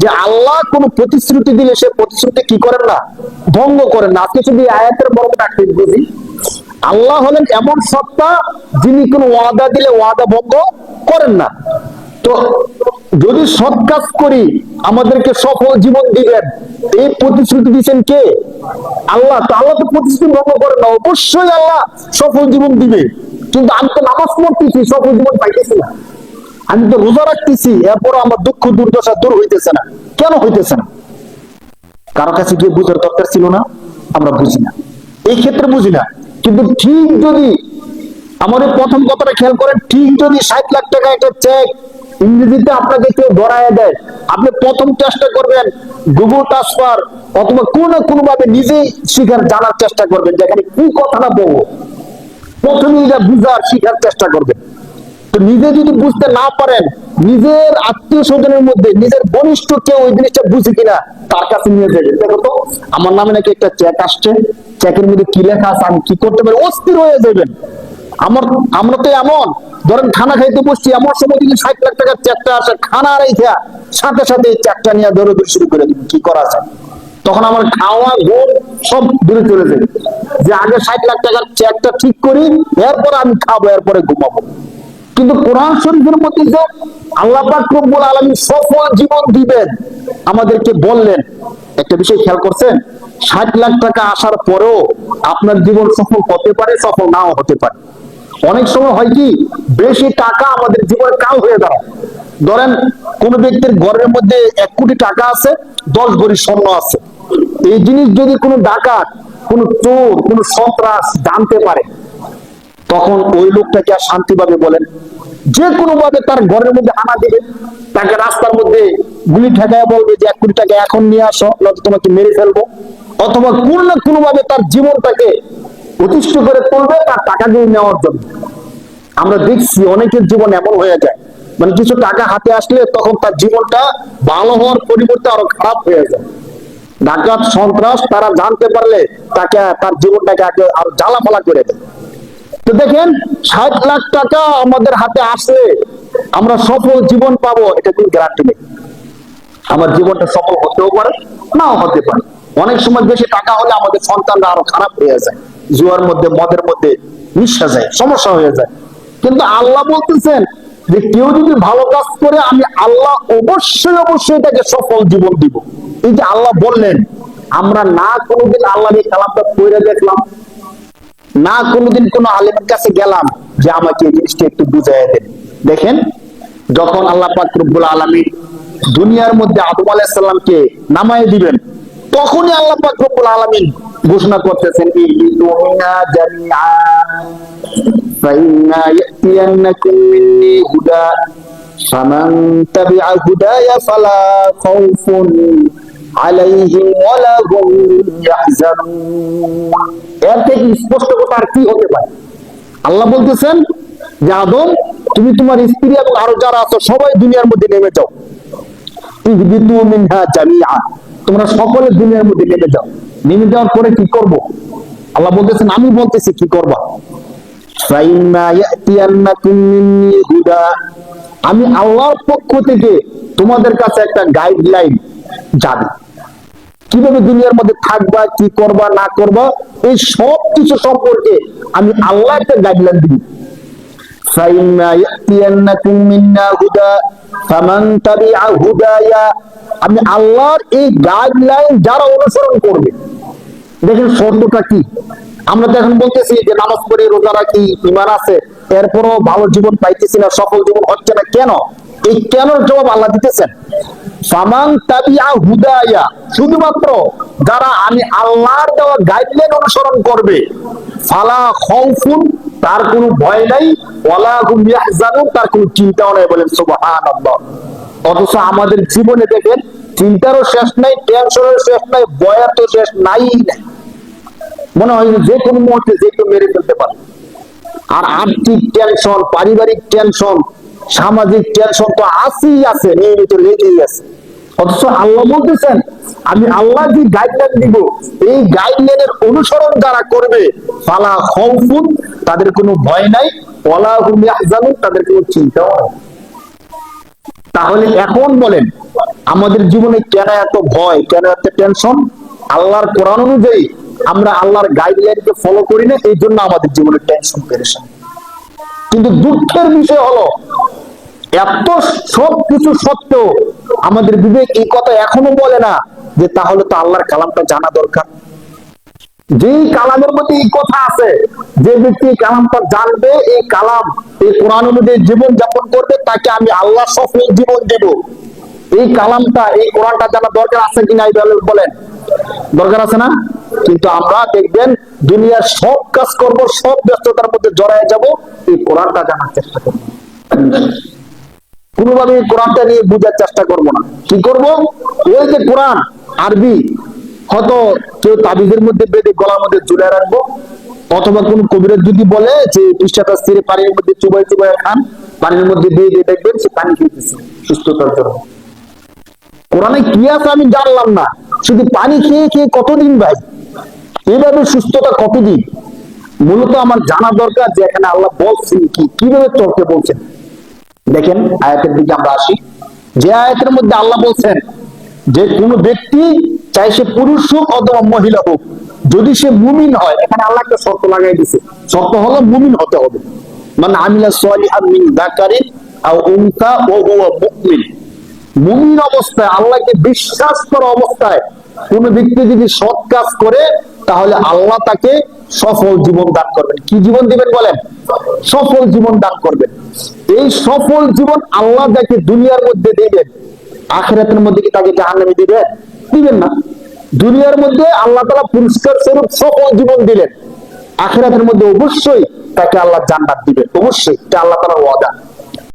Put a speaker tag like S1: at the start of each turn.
S1: যে আল্লাহ কোন প্রতিশ্রুতি দিলে সে প্রতিশ্রুতি কি করেন না, ভঙ্গ করেন না। আজকে শুধু আয়াতের বর্ণনা বুঝি, আল্লাহ হলেন এমন সত্তা যিনি কোন ওয়াদা দিলে ওয়াদা ভঙ্গ করেন না। তো যদি সৎ কাজ করি আমাদেরকে সফল জীবন দিবেন, এই প্রতিশ্রুতি দিচ্ছেন কে? আল্লাহ। তো আল্লাহ তো প্রতিশ্রুতি ভঙ্গ করেন না, অবশ্যই আল্লাহ সফল জীবন দিবে। কিন্তু আমি তো নামাজ পড়তেছি, সফল জীবন পাইতেছি না। আমি তো রোজা রাখতেছি, এরপর আমার দুঃখ দুর্দশা দূর হইতেছে না। কেন হইতেছে না? কারো কাছে গিয়ে বুঝার দরকার ছিল না? আমরা বুঝি না, এই ক্ষেত্রে বুঝি না। কিন্তু ঠিক যদি আমাদের প্রথম কথাটা খেয়াল করেন, ঠিক যদি 60 লাখ টাকা একটা চেক ইংরেজিতে আপনাকে কেউ ধরায় দেয়, আপনি প্রথম চেষ্টা করবেন গুগল ট্রান্সফার অথবা কোন না কোনো ভাবে নিজেই শিখার জানার চেষ্টা করবেন, যেখানে কি কথাটা বলবো প্রথমে এটা বুঝার শিখার চেষ্টা করবেন। তো নিজে যদি বুঝতে না পারেন, নিজের আত্মীয় স্বজনের মধ্যে নিজের ঘনিষ্ঠ কেউ ওই জিনিসটা বুঝে কিনা তার কাছে নিয়ে যাবেন। দেখো তো আমার নামে নাকি একটা চেক আসছে, চেকের মধ্যে কি লেখা আছে, আমি কি করতে পারি, অস্থির হয়ে যাবেন। আমরা তো এমন, ধরেন খানা খাইতে বসছি, আমার সময় যদি 60 লাখ টাকার চেকটা আসে, খানা রেখা সাথে সাথে এই চেকটা নিয়ে দৌড়াদৌড়ি শুরু করে দিবেন, কি করা যায়? তখন আমার খাওয়া ঘুম সব দূরে চলে যাবে। যে আগে 60 লাখ টাকার চেকটা ঠিক করি, এরপর আমি খাবো, এরপরে ঘুমাবো। কিন্তু কোরআন শরীফের মধ্যে যে আল্লাহ পাক রব্বুল আলামিন সফল জীবন দিবেন আমাদেরকে বললেন, একটা বিষয় খেয়াল করছেন? 60 লাখ টাকা আসার পরেও আপনার জীবন সফল হতে পারে, সফল নাও হতে পারে। অনেক সময় হয় কি, বেশি টাকা আমাদের জীবনে কাল হয়ে দাঁড়ায়। ধরেন কোন ব্যক্তির ঘরের মধ্যে 1 কোটি টাকা আছে, 10 ভরি স্বর্ণ আছে। এই জিনিস যদি কোনো ডাকাত, কোন চোর, কোন সন্ত্রাস জানতে পারে, তখন ওই লোকটাকে আর শান্তি পাবে বলেন? যে কোনো ভাবে তার ঘরের মধ্যে হানা দিবে, তাকে রাস্তার মধ্যে গুলি ঠেকায় বলবে যে 1 কোটি টাকা এখন নিয়ে আসো, নয়তো তোমাকে মেরে ফেলবো। অথবা কোন না কোনো ভাবে তার জীবনটাকে অতিষ্ঠ করে তুলবে তার টাকা দিয়ে নেওয়ার জন্য। আমরা দেখছি অনেকের জীবন এমন হয়ে যায়, মানে কিছু টাকা হাতে আসলে তখন তার জীবনটা ভালো হওয়ার পরিবর্তে আরো খারাপ হয়ে যায়। ডাকাত সন্ত্রাস তারা জানতে পারলে তাকে, তার জীবনটাকে আরো জ্বালাফালা করে দেয়। তো দেখেন 60 লাখ টাকা আমাদের হাতে আসলে আমরা সফল জীবন পাবো, এটা কোনো গ্যারান্টি নেই। আমার জীবনটা সফল হতেও পারে, নাও হতে পারে। অনেক সময় বেশি টাকা হলে আমাদের সন্তানরা আরো খারাপ হয়ে যায়, জুয়ার মধ্যে মদের মধ্যে মিশা যায়, সমস্যা হয়ে যায়। কিন্তু আল্লাহ বলতেছেন যে কেউ যদি ভালো কাজ করে আমি আল্লাহ অবশ্যই অবশ্যই তাকে সফল জীবন দিব। এই যে আল্লাহ বললেন, আমরা না কোনোদিন আল্লাহর এই কালামটা পড়ে দেখলাম, না কোনোদিন কোন আলেমের কাছে গেলাম যে আমাকে এই জিনিসটা একটু বুঝাইয়া দেন। দেখেন যখন আল্লাহ পাক রব্বুল আলামিন দুনিয়ার মধ্যে আদম আলাইহিস সালামকে নামায় দিবেন, তখনই আল্লাহ পাক রব্বুল আলামিন ঘোষণা করতেছেন ইবিতুনা জামিআ ফাইন্না ইয়াতিয়ান্নাকুম মিন্নি হুদা ফামান তাবিআ হুদায়া ফালা খাউফুন আলাইহিম ওয়ালা হুম ইয়াহজানুন। এর থেকে স্পষ্ট কথা আর কি হতে পারে? আল্লাহ বলতেছেন যে আদম, তুমি তোমার স্ত্রী এবং আরো যারা আছো সবাই দুনিয়ার মধ্যে নেমে যাও। ইহবিতু মিনহা জামিআ, তোমরা সকলে দুনিয়ার মধ্যে নেমে যাও। নেমে যাওয়ার পরে কি করব? আল্লাহ বলতেছেন আমি বলতেছি কি করবা। ফাইন্না ইয়াতিয়ান্নাকুম মিন্নি হুদা, আমি আল্লাহর পক্ষ থেকে তোমাদের কাছে একটা গাইডলাইন যাবে, কিভাবে দুনিয়ার মধ্যে থাকবা, কি করবা না করবা, এই সব কিছু সম্পর্কে আমি আল্লাহ একটা গাইডলাইন দিব। ফাইন্না ইয়াতিয়ান্নাকুম মিন্না হুদা ফামান তাবিআ হুদায়া, আমি আল্লাহর এই গাইডলাইন যারা অনুসরণ করবে। দেখেন শর্তটা কি? আমরা তো এখন বলতেছি যে নামাজ পড়ি, রোজা রাখি, ঈমান আছে, এরপরও ভালো জীবন পাইতেছি না, সফল জীবন হচ্ছে না, কেন? এই কেনর জবাব আল্লাহ দিতেছেন। ফামান তাবিআ হুদায়া, শুধুমাত্র যারা আমি আল্লাহর দেওয়া গাইডলাইন অনুসরণ করবে, ফালা খাউফুন, তার কোনো ভয় নাই, ওয়ালা হুম ইয়াহজানুন, তার কোনো চিন্তাও নাই। বলেন সুবহানাল্লাহ। অথচ আমাদের জীবনে দেখেন চিন্তারও শেষ নাই, টেনশনের শেষ নাই, ভয়ের তো শেষ নাই নাই। মনে হয় যে কোনো মুহূর্তে যে কেউ মেরে ফেলতে পারে। আর আর্থিক টেনশন, পারিবারিক টেনশন, সামাজিক টেনশন তো আছেই আছে, নিয়মিত লেগেই আছে। অথচ আল্লাহ বলতেছেন আমি আল্লাহ যে গাইডলাইন দিব, এই গাইডলাইনের অনুসরণ যারা করবে, ফালা খাউফুন, তাদের কোনো ভয় নাই, ওয়ালা হুম ইয়াহজানুন, তাদের কোনো চিন্তাও নাই। তাহলে এখন বলেন আমাদের জীবনে কেন এত ভয়, কেন এত টেনশন? আল্লাহর কোরআন অনুযায়ী আমরা আল্লাহর গাইডলাইনকে ফলো করি না, এই জন্য আমাদের জীবনে টেনশন পেরেশান। কিন্তু দুঃখের বিষয় হলো এত সব কিছু সত্ত্বেও আমাদের বিবেক এই কথা এখনো বলে না যে তাহলে তো আল্লাহর কালামটা জানা দরকার। যেই কালামের মধ্যে এই কথা আছে, যে ব্যক্তি এই কালামটা জানবে, এই কালাম এই কোরআন অনুযায়ী জীবন যাপন করবে, তাকে আমি আল্লাহ সফল জীবন দেব। এই কালামটা এই কোরআনটা জানা দরকার আছে কিনা বলেন? দরকার আছে না? কিন্তু আমরা দেখবেন দুনিয়ার সব কাজ করব, সব ব্যস্ততার মধ্যে জড়ায় যাব, এই কোরআনটা জানার চেষ্টা করব, কোনোভাবে এই কোরআনটা নিয়ে বুঝার চেষ্টা করব না। কি করব? ওই যে কোরআন আরবি হয়তো কেউ তাবিজের মধ্যে বেঁধে গলার মধ্যে ঝুলে রাখবো, অথবা কোন কবিরের যদি বলে যে পৃষ্ঠাটা স্থিরে পানির মধ্যে চুবাই চুবাই খান, পানির মধ্যে দিয়ে দিয়ে দেখবেন সে পানি খেতেছে সুস্থতার জন্য। কোরআনে কি আছে আমি জানলাম না, শুধু পানি খেয়ে খেয়ে কতদিন ভাই, এইভাবে সুস্থতা কতদিন? মূলত আমার জানা দরকার যে এখানে আল্লাহ বলছেন কি, কিভাবে চলতে বলছেন। দেখেন আয়াতের দিকে আমরা আসি। যে আয়াতের মধ্যে আল্লাহ বলছেন যে কোন ব্যক্তি, চাই সে পুরুষ হোক অথবা মহিলা হোক, যদি সে মুমিন হয়, এখানে আল্লাহ একটা শর্ত লাগাই দিছে, শর্ত হলো মুমিন হতে হবে। মানে আমিলা সালিহান মিন যাকারিন আও উনসা ওয়া হুয়া মুমিন। মুমিন অবস্থায়, আল্লাহকে বিশ্বাস করা অবস্থায় কোন ব্যক্তি যদি সৎ কাজ করে, তাহলে আল্লাহ তাকে সফল জীবন দান করবেন। কি জীবন দিবেন বলেন? সফল জীবন দান করবেন। এই সফল জীবন আল্লাহ যাকে দুনিয়ার মধ্যে দিবেন, আখিরাতের মধ্যে কি তাকে জাহান্নামে দিবেন? দিবেন না। দুনিয়ার মধ্যে আল্লাহ তাআলা পুরস্কার স্বরূপ সফল জীবন দিলেন, আখিরাতের মধ্যে অবশ্যই তাকে আল্লাহ জান্নাত দিবেন, অবশ্যই, এটা আল্লাহ তাআলার ওয়াদা।